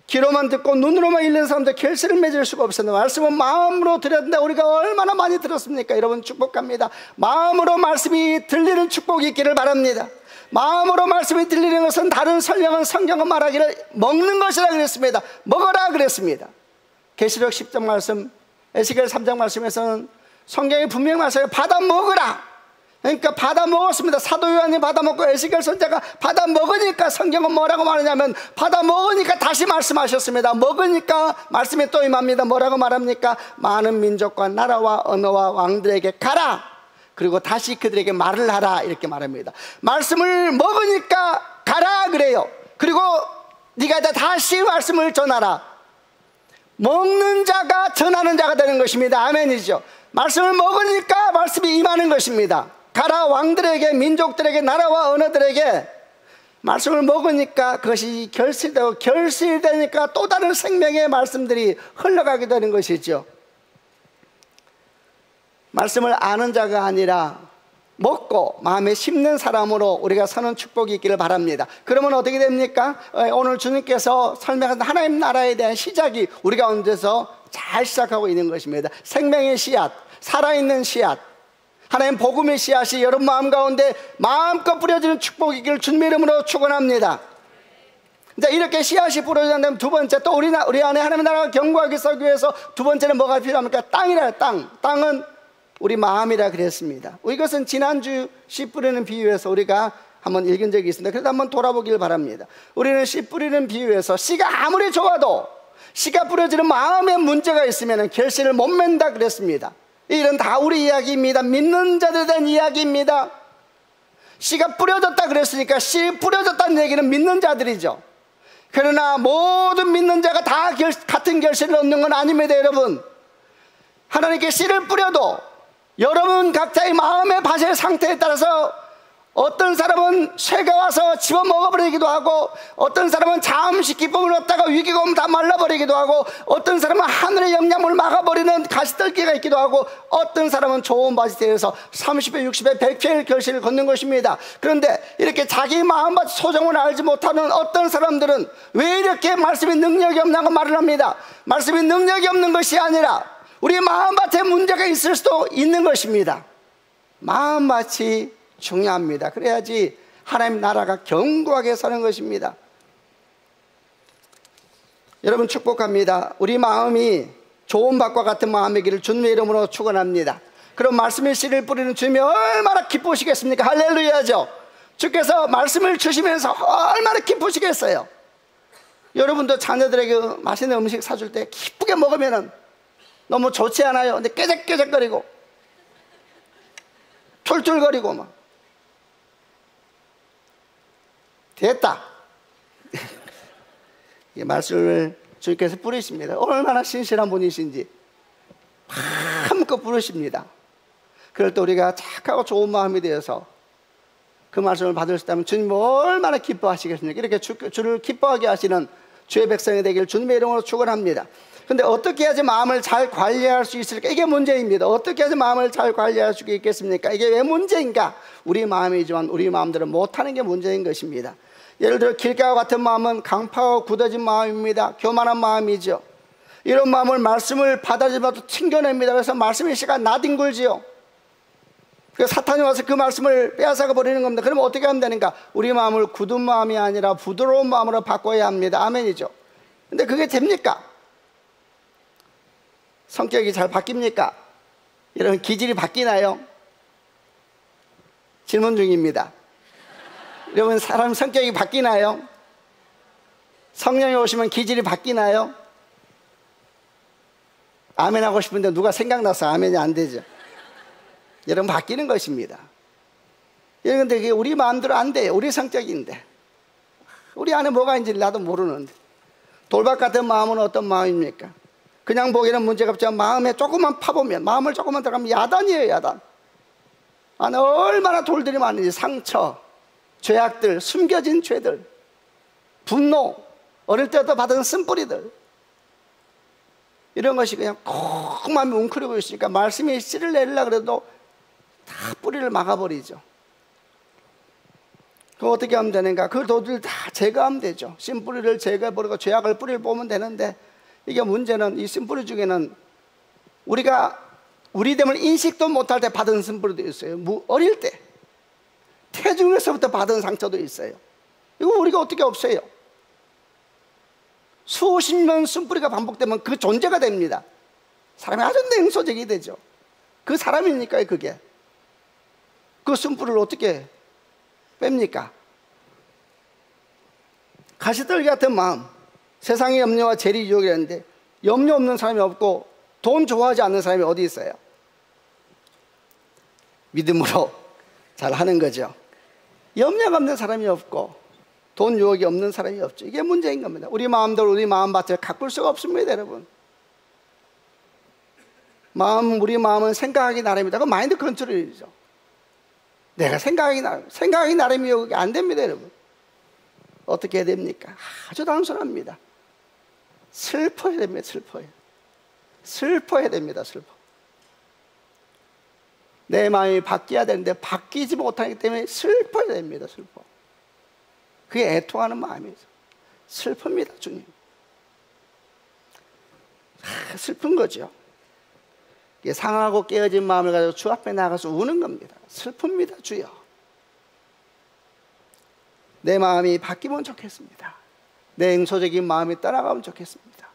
귀로만 듣고 눈으로만 읽는 사람들 결실을 맺을 수가 없습니다. 말씀은 마음으로 들어야 된다. 우리가 얼마나 많이 들었습니까? 여러분, 축복합니다. 마음으로 말씀이 들리는 축복이 있기를 바랍니다. 마음으로 말씀이 들리는 것은 다른 설명은 성경은 말하기를 먹는 것이라 그랬습니다. 먹어라 그랬습니다. 계시록 10장 말씀, 에스겔 3장 말씀에서는 성경이 분명히 말씀해요. 받아 먹으라. 그러니까 받아 먹었습니다. 사도 요한이 받아 먹고 에스겔 선지자가 받아 먹으니까 성경은 뭐라고 말하냐면 받아 먹으니까 다시 말씀하셨습니다. 먹으니까 말씀이 또 임합니다. 뭐라고 말합니까? 많은 민족과 나라와 언어와 왕들에게 가라. 그리고 다시 그들에게 말을 하라 이렇게 말합니다. 말씀을 먹으니까 가라 그래요. 그리고 네가 다시 말씀을 전하라. 먹는 자가 전하는 자가 되는 것입니다. 아멘이죠. 말씀을 먹으니까 말씀이 임하는 것입니다. 가라. 왕들에게, 민족들에게, 나라와 언어들에게 말씀을 먹으니까 그것이 결실되고, 결실되니까 또 다른 생명의 말씀들이 흘러가게 되는 것이죠. 말씀을 아는 자가 아니라 먹고 마음에 심는 사람으로 우리가 사는 축복이 있기를 바랍니다. 그러면 어떻게 됩니까? 오늘 주님께서 설명한 하나님 나라에 대한 시작이 우리 가운데서 잘 시작하고 있는 것입니다. 생명의 씨앗, 살아있는 씨앗, 하나님 복음의 씨앗이 여러분 마음 가운데 마음껏 뿌려지는 축복이 있기를 주님의 이름으로 축원합니다. 이제 이렇게 씨앗이 뿌려진다면 두 번째, 또 우리 안에 하나님의 나라가 견고하게 서기 위해서 두 번째는 뭐가 필요합니까? 땅이라. 땅은 우리 마음이라 그랬습니다. 이것은 지난주 씨 뿌리는 비유에서 우리가 한번 읽은 적이 있습니다. 그래서 한번 돌아보길 바랍니다. 우리는 씨 뿌리는 비유에서 씨가 아무리 좋아도 씨가 뿌려지는 마음에 문제가 있으면 결실을 못 맺는다 그랬습니다. 이런 다 우리 이야기입니다. 믿는 자들에 대한 이야기입니다. 씨가 뿌려졌다 그랬으니까 씨 뿌려졌다는 얘기는 믿는 자들이죠. 그러나 모든 믿는 자가 다 같은 결실을 얻는 건 아닙니다. 여러분, 하나님께 씨를 뿌려도 여러분 각자의 마음의 밭의 상태에 따라서 어떤 사람은 쇠가 와서 집어먹어버리기도 하고, 어떤 사람은 잠시 기쁨을 얻다가 위기가 오면 다 말라버리기도 하고, 어떤 사람은 하늘의 영향을 막아버리는 가시떨기가 있기도 하고, 어떤 사람은 좋은 밭이 되어서 30배, 60배, 100회의 결실을 걷는 것입니다. 그런데 이렇게 자기 마음밭 소정을 알지 못하는 어떤 사람들은 왜 이렇게 말씀이 능력이 없냐고 말을 합니다. 말씀이 능력이 없는 것이 아니라 우리 마음밭에 문제가 있을 수도 있는 것입니다. 마음밭이 중요합니다. 그래야지 하나님 나라가 견고하게 서는 것입니다. 여러분 축복합니다. 우리 마음이 좋은 밭과 같은 마음이기를 주님의 이름으로 축원합니다. 그럼 말씀의 씨를 뿌리는 주님이 얼마나 기쁘시겠습니까? 할렐루야죠. 주께서 말씀을 주시면서 얼마나 기쁘시겠어요. 여러분도 자녀들에게 맛있는 음식 사줄 때 기쁘게 먹으면 너무 좋지 않아요? 근데 깨작깨작거리고 툴툴거리고 막 됐다. 이 말씀을 주님께서 뿌리십니다. 얼마나 신실한 분이신지 마음껏 부르십니다. 그럴 때 우리가 착하고 좋은 마음이 되어서 그 말씀을 받을 수 있다면 주님 얼마나 기뻐하시겠습니까? 이렇게 주를 기뻐하게 하시는 주의 백성이 되기를 주님의 이름으로 축원합니다. 근데 어떻게 해야지 마음을 잘 관리할 수 있을까? 이게 문제입니다. 어떻게 해야지 마음을 잘 관리할 수 있겠습니까? 이게 왜 문제인가? 우리 마음이지만 우리 마음들은 못하는 게 문제인 것입니다. 예를 들어 길가와 같은 마음은 강파와 굳어진 마음입니다. 교만한 마음이죠. 이런 마음을 말씀을 받아들여도 튕겨냅니다. 그래서 말씀의 씨가 나뒹굴지요. 그래서 사탄이 와서 그 말씀을 빼앗아가 버리는 겁니다. 그러면 어떻게 하면 되는가? 우리 마음을 굳은 마음이 아니라 부드러운 마음으로 바꿔야 합니다. 아멘이죠. 근데 그게 됩니까? 성격이 잘 바뀝니까? 이런 기질이 바뀌나요? 질문 중입니다. 여러분 사람 성격이 바뀌나요? 성령이 오시면 기질이 바뀌나요? 아멘 하고 싶은데 누가 생각나서 아멘이 안 되죠. 여러분 바뀌는 것입니다. 그런데 이게 우리 마음대로 안 돼요. 우리 성격인데 우리 안에 뭐가 있는지 나도 모르는데. 돌박 같은 마음은 어떤 마음입니까? 그냥 보기에는 문제가 없지만 마음에 조금만 파보면, 마음을 조금만 들어가면 야단이에요. 야단. 안에 얼마나 돌들이 많은지. 상처, 죄악들, 숨겨진 죄들, 분노, 어릴 때부터 받은 쓴뿌리들, 이런 것이 그냥 콕 마음이 웅크리고 있으니까 말씀이 씨를 내리려고 해도 다 뿌리를 막아버리죠. 그럼 어떻게 하면 되는가? 그 도들을 다 제거하면 되죠. 씨뿌리를 제거해버리고 죄악을 뿌리를 뽑으면 되는데, 이게 문제는 이 쓴뿌리 중에는 우리 됨을 인식도 못할 때 받은 쓴뿌리도 있어요. 어릴 때 태중에서부터 받은 상처도 있어요. 이거 우리가 어떻게 없애요? 수십 년 쓴뿌리가 반복되면 그 존재가 됩니다. 사람이 아주 냉소적이 되죠. 그 사람이니까요. 그게 그 쓴뿌리를 어떻게 뺍니까? 가시떨기 같은 마음, 세상의 염려와 재리 유혹이라는데 염려 없는 사람이 없고 돈 좋아하지 않는 사람이 어디 있어요? 믿음으로 잘 하는 거죠. 염려가 없는 사람이 없고 돈 유혹이 없는 사람이 없죠. 이게 문제인 겁니다. 우리 마음대로 우리 마음밭을 가꿀 수가 없습니다, 여러분. 우리 마음은 생각하기 나름이다. 그 마인드 컨트롤이죠. 내가 생각하기 나름이 안 됩니다, 여러분. 어떻게 해야 됩니까? 아주 단순합니다. 슬퍼야 됩니다, 슬퍼야 됩니다, 내 마음이 바뀌어야 되는데 바뀌지 못하기 때문에 슬퍼야 됩니다, 그게 애통하는 마음이죠. 슬픕니다, 주님. 슬픈 거죠. 상하고 깨어진 마음을 가지고 주 앞에 나가서 우는 겁니다. 슬픕니다, 주여. 내 마음이 바뀌면 좋겠습니다. 내 행소적인 마음이 떠나가면 좋겠습니다.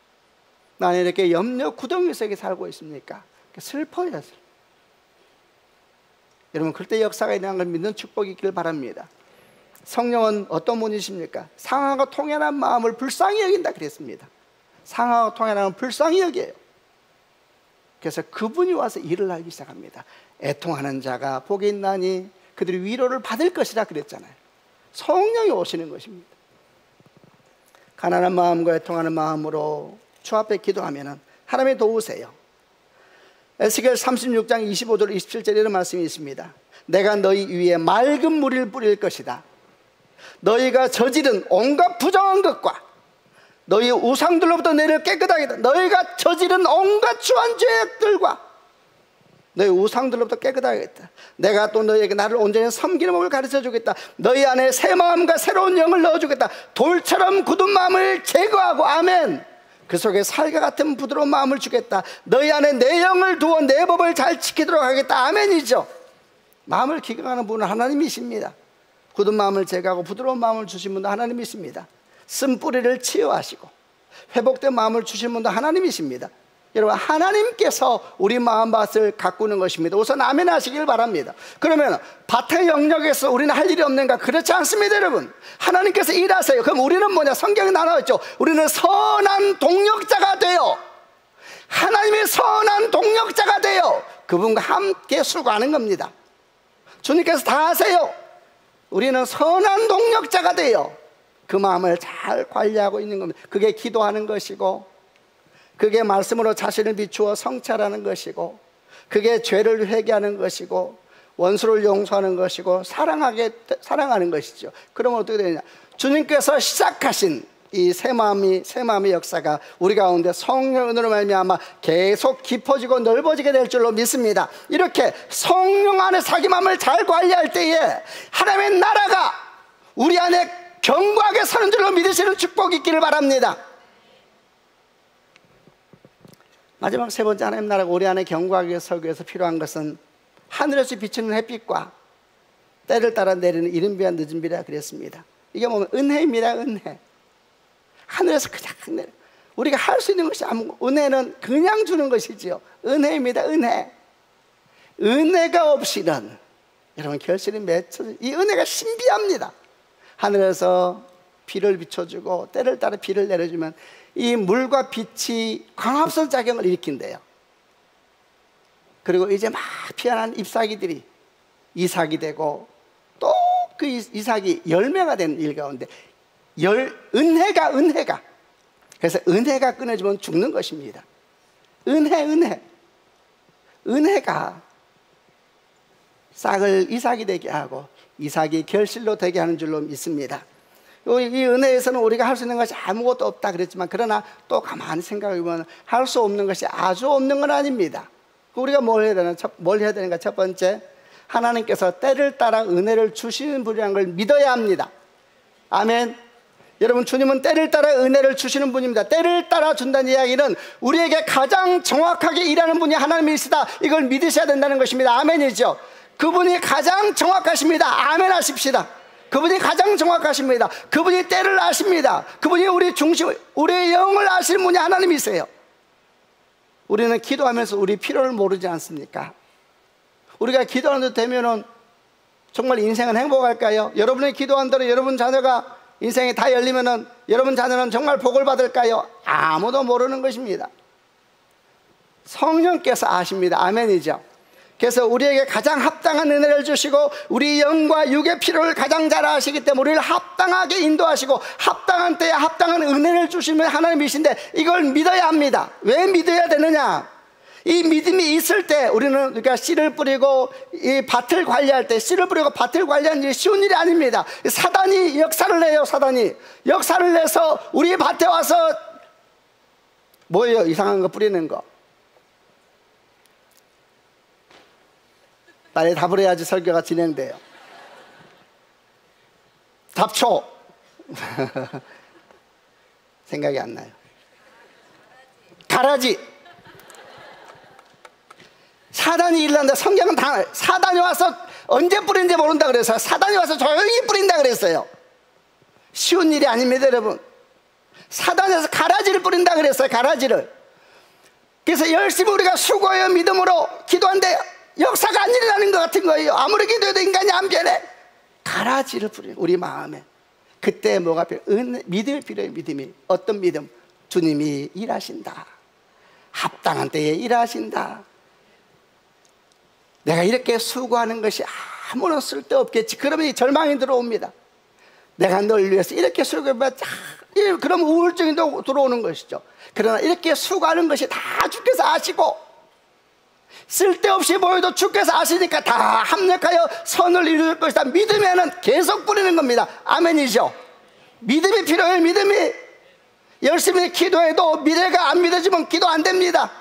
나는 이렇게 염려 구덩이 속에 살고 있습니까? 슬퍼요. 여러분, 그때 역사가 일어난 걸 믿는 축복이 있길 바랍니다. 성령은 어떤 분이십니까? 상하고 통연한 마음을 불쌍히 여긴다 그랬습니다. 상하고 통연한 불쌍히 여겨요. 그래서 그분이 와서 일을 하기 시작합니다. 애통하는 자가 복이 있나니 그들이 위로를 받을 것이라 그랬잖아요. 성령이 오시는 것입니다. 가난한 마음과 애통하는 마음으로 주 앞에 기도하면 하나님이 도우세요. 에스겔 36장 25절 27절에 이런 말씀이 있습니다. 내가 너희 위에 맑은 물을 뿌릴 것이다. 너희가 저지른 온갖 부정한 것과 너희 우상들로부터 너희를 깨끗하게 하겠다. 너희가 저지른 온갖 추한 죄악들과 너희 우상들로부터 깨끗하게 하겠다. 내가 또 너희에게 나를 온전히 섬기는 법을 가르쳐 주겠다. 너희 안에 새 마음과 새로운 영을 넣어주겠다. 돌처럼 굳은 마음을 제거하고, 아멘. 그 속에 살과 같은 부드러운 마음을 주겠다. 너희 안에 내 영을 두어 내 법을 잘 지키도록 하겠다. 아멘이죠. 마음을 기경하는 분은 하나님이십니다. 굳은 마음을 제거하고 부드러운 마음을 주신 분도 하나님이십니다. 쓴 뿌리를 치유하시고 회복된 마음을 주신 분도 하나님이십니다. 여러분, 하나님께서 우리 마음밭을 가꾸는 것입니다. 우선 아멘 하시길 바랍니다. 그러면 밭의 영역에서 우리는 할 일이 없는가? 그렇지 않습니다, 여러분. 하나님께서 일하세요. 그럼 우리는 뭐냐? 성경에 나눠있죠. 우리는 선한 동역자가 되어, 하나님의 선한 동역자가 되어 그분과 함께 수고하는 겁니다. 주님께서 다 하세요. 우리는 선한 동역자가 되어 그 마음을 잘 관리하고 있는 겁니다. 그게 기도하는 것이고, 그게 말씀으로 자신을 비추어 성찰하는 것이고, 그게 죄를 회개하는 것이고, 원수를 용서하는 것이고, 사랑하는 것이죠. 그러면 어떻게 되느냐? 주님께서 시작하신 이 새 마음의 역사가 우리 가운데 성령 은혜로 말미암아 계속 깊어지고 넓어지게 될 줄로 믿습니다. 이렇게 성령 안에 자기 마음을 잘 관리할 때에 하나님의 나라가 우리 안에 견고하게 서는 줄로 믿으시는 축복이 있기를 바랍니다. 마지막 세 번째, 하나님 나라가 우리 안에 견고하게 서기 위해서 필요한 것은 하늘에서 비치는 햇빛과 때를 따라 내리는 이른 비와 늦은 비라 그랬습니다. 이게 뭐냐면 은혜입니다. 은혜. 하늘에서 그냥 내려. 우리가 할 수 있는 것이 은혜는 그냥 주는 것이지요. 은혜입니다. 은혜. 은혜가 없이는 여러분 결실이 맺혀져. 이 은혜가 신비합니다. 하늘에서 비를 비춰주고 때를 따라 비를 내려주면 이 물과 빛이 광합성 작용을 일으킨대요. 그리고 이제 막 피어난 잎사귀들이 이삭이 되고 또 그 이삭이 열매가 되는 일 가운데 은혜가 그래서 은혜가 끊어지면 죽는 것입니다. 은혜가 싹을 이삭이 되게 하고 이삭이 결실로 되게 하는 줄로 믿습니다. 이 은혜에서는 우리가 할 수 있는 것이 아무것도 없다 그랬지만, 그러나 또 가만히 생각해보면 할 수 없는 것이 아주 없는 건 아닙니다. 우리가 뭘 해야 되는가? 첫 번째, 하나님께서 때를 따라 은혜를 주시는 분이라는 걸 믿어야 합니다. 아멘. 여러분, 주님은 때를 따라 은혜를 주시는 분입니다. 때를 따라 준다는 이야기는 우리에게 가장 정확하게 일하는 분이 하나님이시다, 이걸 믿으셔야 된다는 것입니다. 아멘이죠. 그분이 가장 정확하십니다. 아멘 하십시다. 그분이 가장 정확하십니다. 그분이 때를 아십니다. 그분이 우리의 영을 아시는 분이 하나님이세요. 우리는 기도하면서 우리 필요를 모르지 않습니까? 우리가 기도하는 데 되면은 정말 인생은 행복할까요? 여러분이 기도한 대로 여러분 자녀가 인생이 다 열리면은 여러분 자녀는 정말 복을 받을까요? 아무도 모르는 것입니다. 성령께서 아십니다. 아멘이죠. 그래서 우리에게 가장 합당한 은혜를 주시고 우리 영과 육의 필요를 가장 잘 아시기 때문에 우리를 합당하게 인도하시고 합당한 때에 합당한 은혜를 주시는 하나님이신데 이걸 믿어야 합니다. 왜 믿어야 되느냐? 이 믿음이 있을 때 우리는 우리가 씨를 뿌리고 이 밭을 관리할 때 씨를 뿌리고 밭을 관리하는 일이 쉬운 일이 아닙니다. 사단이 역사를 해요. 사단이 역사를 내서 우리 밭에 와서 뭐예요? 이상한 거 뿌리는 거. 빨리 답을 해야지 설교가 진행돼요. 잡초. 생각이 안 나요. 가라지. 사단이 일어난다. 성경은 다 사단이 와서 언제 뿌린지 모른다 그래서 사단이 와서 조용히 뿌린다 그랬어요. 쉬운 일이 아닙니다, 여러분. 사단이 와서 가라지를 뿌린다 그랬어요. 가라지를. 그래서 열심히 우리가 수고하여 믿음으로 기도한데 역사가 안 일어나는 것 같은 거예요. 아무리 기도해도 인간이 안 변해. 가라지를 뿌리는 우리 마음에. 그때 뭐가 필요해요? 믿음이 필요해요. 믿음이. 어떤 믿음? 주님이 일하신다. 합당한 때에 일하신다. 내가 이렇게 수고하는 것이 아무런 쓸데없겠지. 그러면 절망이 들어옵니다. 내가 널 위해서 이렇게 수고해봤자 그럼 우울증이 들어오는 것이죠. 그러나 이렇게 수고하는 것이 다 주께서 아시고 쓸데없이 보여도 주께서 아시니까 다 합력하여 선을 이룰 것이다. 믿으면은 계속 뿌리는 겁니다. 아멘이죠. 믿음이 필요해요. 믿음이. 열심히 기도해도 미래가 안 믿어지면 기도 안 됩니다.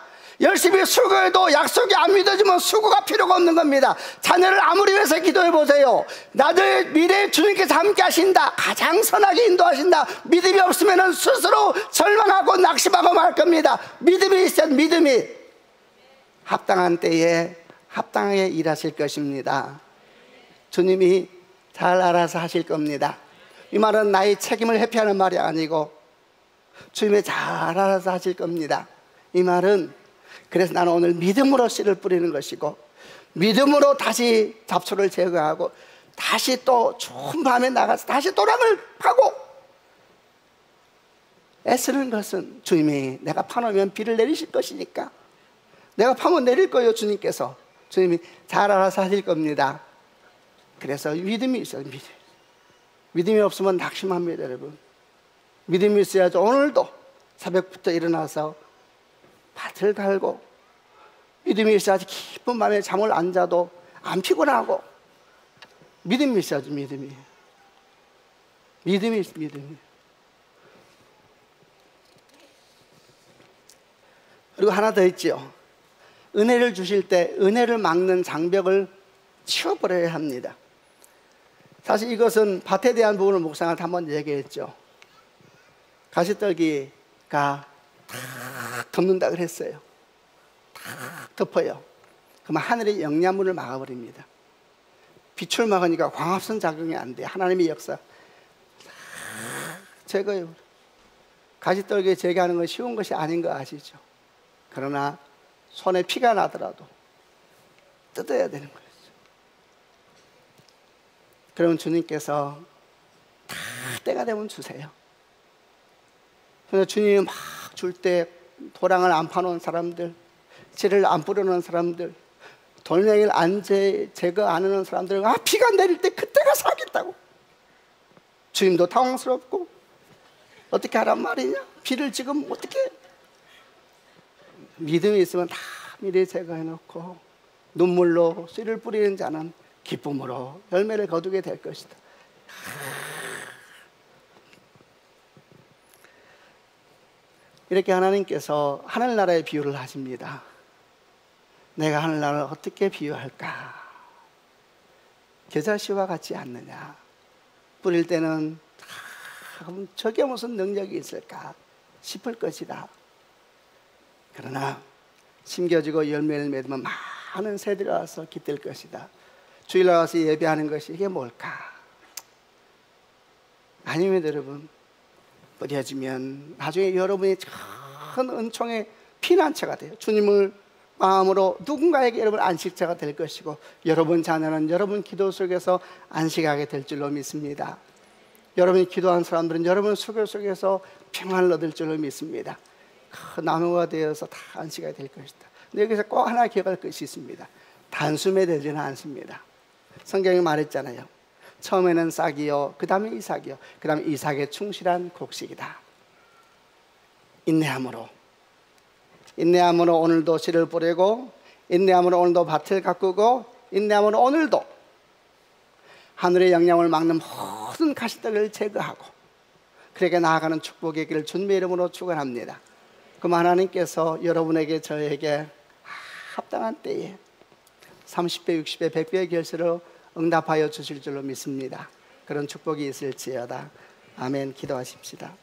열심히 수고해도 약속이 안 믿어지면 수고가 필요가 없는 겁니다. 자녀를 아무리 위해서 기도해 보세요. 나들 미래에 주님께서 함께 하신다. 가장 선하게 인도하신다. 믿음이 없으면 스스로 절망하고 낙심하고 말 겁니다. 믿음이 있어야 믿음이. 합당한 때에 합당하게 일하실 것입니다. 주님이 잘 알아서 하실 겁니다. 이 말은 나의 책임을 회피하는 말이 아니고 주님이 잘 알아서 하실 겁니다. 이 말은 그래서 나는 오늘 믿음으로 씨를 뿌리는 것이고 믿음으로 다시 잡초를 제거하고 다시 또 좋은 밤에 나가서 다시 도랑을 파고 애쓰는 것은 주님이 내가 파놓으면 비를 내리실 것이니까 내가 파면 내릴 거예요. 주님께서. 주님이 잘 알아서 하실 겁니다. 그래서 믿음이 있어요. 믿음이 없으면 낙심합니다, 여러분. 믿음이 있어야죠. 오늘도 새벽부터 일어나서 밭을 갈고 믿음이 있어야지 깊은 밤에 잠을 안 자도 안 피곤하고 믿음이 있어야죠. 믿음이. 그리고 하나 더 있죠. 은혜를 주실 때 은혜를 막는 장벽을 치워버려야 합니다. 사실 이것은 밭에 대한 부분을 묵상할 때 한번 얘기했죠. 가시떨기가 탁 덮는다 그랬어요. 탁 덮어요. 그러면 하늘의 영양분을 막아버립니다. 빛을 막으니까 광합성 작용이 안 돼. 하나님의 역사 제거해요. 가시떨기 제거하는 건 쉬운 것이 아닌 거 아시죠? 그러나 손에 피가 나더라도 뜯어야 되는 거예요. 그러면 주님께서 다 때가 되면 주세요. 그래서 주님이 막 줄 때 도랑을 안 파놓은 사람들, 씨를 안 뿌려놓은 사람들, 돌멩이를 안 제거 안 하는 사람들, 비가 내릴 때 그때가 사겠다고. 주님도 당황스럽고 어떻게 하란 말이냐? 비를 지금 어떻게 해? 믿음이 있으면 다 미리 제거해놓고 눈물로 씨를 뿌리는 자는 기쁨으로 열매를 거두게 될 것이다. 이렇게 하나님께서 하늘나라의 비유를 하십니다. 내가 하늘나라를 어떻게 비유할까? 겨자씨와 같지 않느냐? 뿌릴 때는 저게 무슨 능력이 있을까 싶을 것이다. 그러나 심겨지고 열매를 맺으면 많은 새들이 와서 깃들 것이다. 주일날 와서 예배하는 것이 이게 뭘까? 아니면 여러분, 뿌려지면 나중에 여러분이 큰 은총의 피난처가 돼요. 주님을 마음으로 누군가에게 여러분 안식처가 될 것이고 여러분 자녀는 여러분 기도 속에서 안식하게 될 줄로 믿습니다. 여러분이 기도한 사람들은 여러분 수고 속에서 평안을 얻을 줄로 믿습니다. 큰 나무가 되어서 다 안식하게 될 것이다. 근데 여기서 꼭 하나 기억할 것이 있습니다. 단숨에 되지는 않습니다. 성경이 말했잖아요. 처음에는 싹이요, 그 다음에 이삭이요, 그 다음에 이삭의 충실한 곡식이다. 인내함으로 오늘도 씨를 뿌리고, 인내함으로 오늘도 밭을 가꾸고, 인내함으로 오늘도 하늘의 영향을 막는 모든 가시들을 제거하고 그렇게 나아가는 축복의 길을 주님의 이름으로 축원합니다. 그럼 하나님께서 여러분에게 저에게 합당한 때에 30배, 60배, 100배의 결실을 응답하여 주실 줄로 믿습니다. 그런 축복이 있을지어다. 아멘. 기도하십시다.